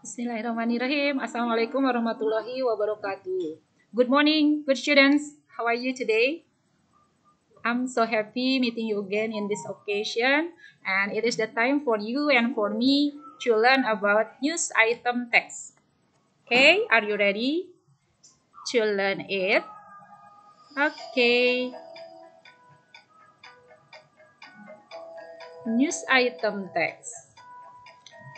Bismillahirrahmanirrahim. Assalamualaikum warahmatullahi wabarakatuh. Good morning, good students. How are you today? I'm so happy meeting you again in this occasion, and it is the time for you and for me to learn about news item text. Okay, are you ready to learn it? Okay. News item text.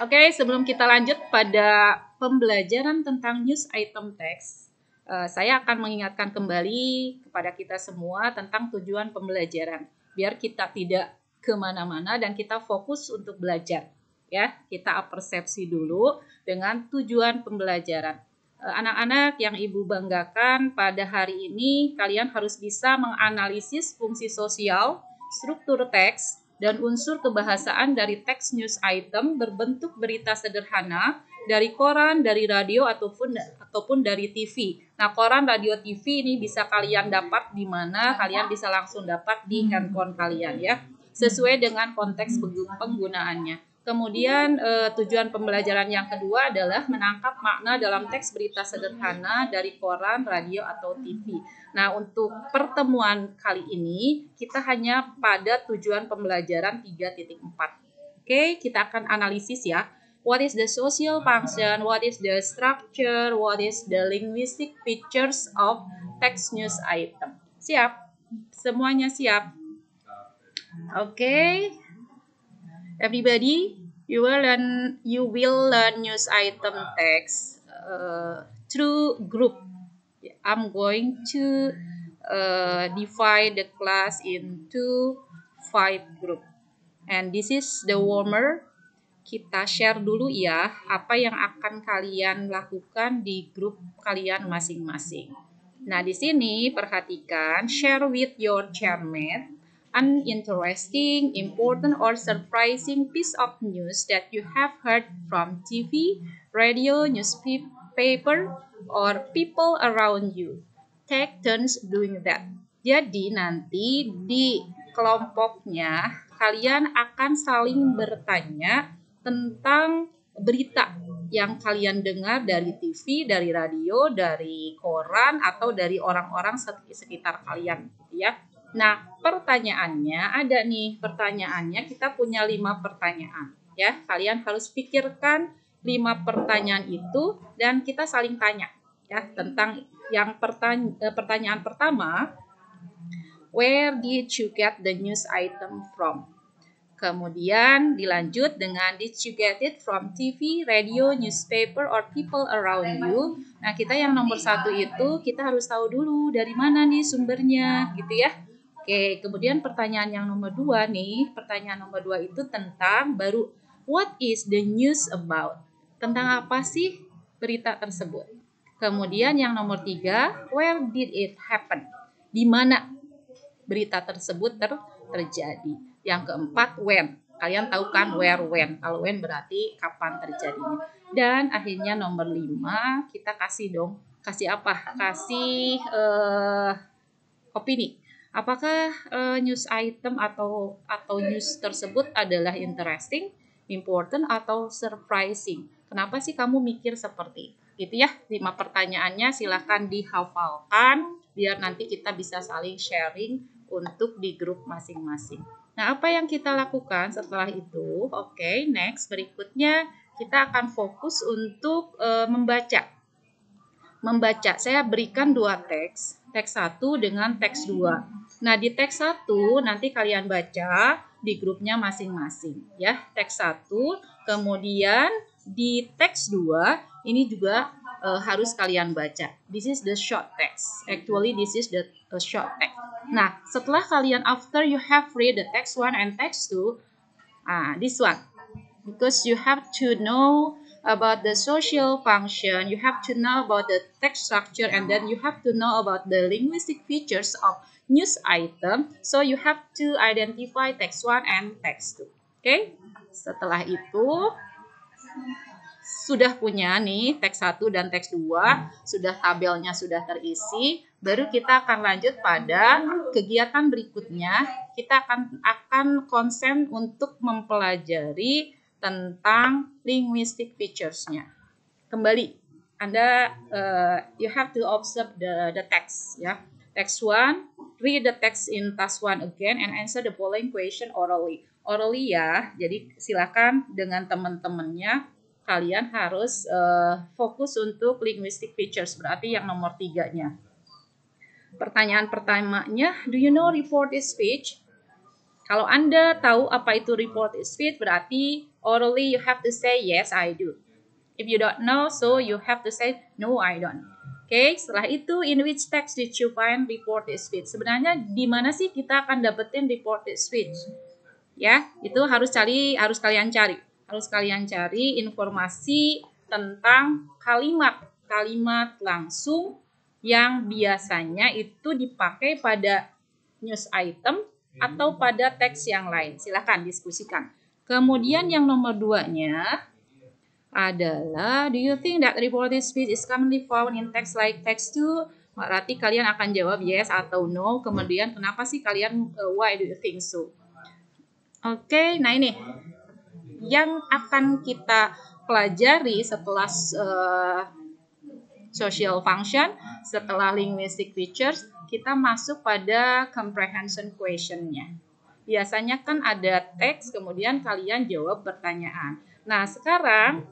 Oke, sebelum kita lanjut pada pembelajaran tentang news item text, saya akan mengingatkan kembali kepada kita semua tentang tujuan pembelajaran. Biar kita tidak kemana-mana dan kita fokus untuk belajar. Ya, kita persepsi dulu dengan tujuan pembelajaran. Anak-anak yang Ibu banggakan pada hari ini, kalian harus bisa menganalisis fungsi sosial, struktur teks, dan unsur kebahasaan dari teks news item berbentuk berita sederhana dari koran, dari radio, ataupun dari TV. Nah, koran, radio, TV ini bisa kalian dapat di mana kalian bisa langsung dapat di handphone kalian ya, sesuai dengan konteks penggunaannya. Kemudian tujuan pembelajaran yang kedua adalah menangkap makna dalam teks berita sederhana dari koran, radio, atau TV. Nah, untuk pertemuan kali ini kita hanya pada tujuan pembelajaran 3.4. Oke, kita akan analisis ya. What is the social function? What is the structure? What is the linguistic features of text news item? Siap? Semuanya siap? Oke. Everybody, you will learn news item text through group. I'm going to divide the class into 5 group. And this is the warmer. Kita share dulu ya apa yang akan kalian lakukan di grup kalian masing-masing. Nah, di sini perhatikan, share with your chairmate an interesting, important, or surprising piece of news that you have heard from TV, radio, newspaper, or people around you. Take turns doing that. Jadi nanti di kelompoknya kalian akan saling bertanya tentang berita yang kalian dengar dari TV, dari radio, dari koran, atau dari orang-orang sekitar kalian, ya. Nah, pertanyaannya ada nih. Pertanyaannya kita punya 5 pertanyaan, ya. Kalian harus pikirkan 5 pertanyaan itu dan kita saling tanya, ya, tentang yang pertanyaan pertama. Where did you get the news item from? Kemudian dilanjut dengan did you get it from TV, radio, newspaper, or people around you? Nah, kita yang nomor 1 itu kita harus tahu dulu dari mana nih sumbernya, gitu ya. Oke, kemudian pertanyaan yang nomor 2 nih, pertanyaan nomor 2 itu tentang baru what is the news about? Tentang apa sih berita tersebut? Kemudian yang nomor 3, where did it happen? Di mana berita tersebut terjadi? Yang keempat, when. Kalian tahu kan where, when. Kalau when berarti kapan terjadinya. Dan akhirnya nomor 5, kita kasih apa? Kasih opini. Apakah news item atau news tersebut adalah interesting, important, atau surprising? Kenapa sih kamu mikir seperti itu ya? 5 pertanyaannya silahkan dihafalkan biar nanti kita bisa saling sharing untuk di grup masing-masing. Nah, apa yang kita lakukan setelah itu? Oke, next berikutnya kita akan fokus untuk membaca. Saya berikan 2 teks 1 dengan teks 2. Nah, di teks 1 nanti kalian baca di grupnya masing-masing ya. Teks 1, kemudian di teks 2 ini juga harus kalian baca. This is the short text. Actually, this is the short text. Nah, setelah kalian after you have read the text 1 and text 2, this one. Because you have to know about the social function, you have to know about the text structure, and then you have to know about the linguistic features of news item. So you have to identify text 1 and text 2. Okay? Setelah itu sudah punya nih teks 1 dan teks 2, sudah tabelnya sudah terisi, baru kita akan lanjut pada kegiatan berikutnya. Kita akan konsen untuk mempelajari tentang linguistic features-nya. kembali. Anda you have to observe the text ya. Text 1, read the text in task 1 again and answer the following question orally. Orally ya, jadi silakan dengan teman-temannya kalian harus fokus untuk linguistic features, berarti yang nomor 3-nya. Pertanyaan pertamanya, do you know reported speech? Kalau Anda tahu apa itu reported speech, berarti orally you have to say yes, I do. If you don't know, so you have to say no, I don't. Oke, setelah itu, in which text did you find reported speech? Sebenarnya di mana sih kita akan dapetin reported speech? Ya, itu harus kalian cari. Harus kalian cari informasi tentang kalimat langsung yang biasanya itu dipakai pada news item atau pada teks yang lain. Silahkan diskusikan. Kemudian yang nomor 2-nya adalah, do you think that reported speech is commonly found in text like text 2? Berarti kalian akan jawab yes atau no. Kemudian kenapa sih kalian, why do you think so? Oke, nah ini yang akan kita pelajari setelah social function, setelah linguistic features, kita masuk pada comprehension question-nya. Biasanya kan ada teks, kemudian kalian jawab pertanyaan. Nah, sekarang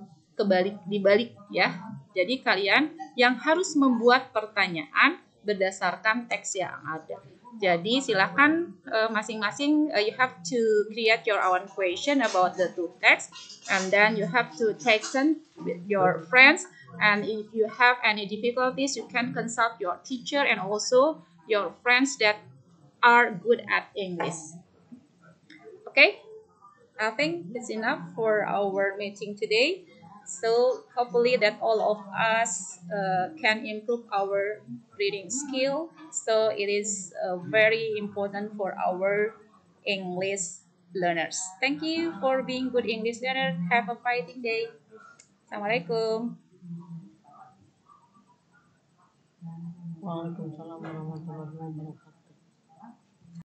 dibalik ya. Jadi kalian yang harus membuat pertanyaan berdasarkan teks yang ada. Jadi silakan masing-masing you have to create your own question about the two text, and then you have to text with your friends, and if you have any difficulties you can consult your teacher and also your friends that are good at English. Okay, I think that's enough for our meeting today. So hopefully that all of us can improve our reading skill. So it is very important for our English learners. Thank you for being good English learner. Have a fighting day. Assalamualaikum. Waalaikumsalam warahmatullahi wabarakatuh.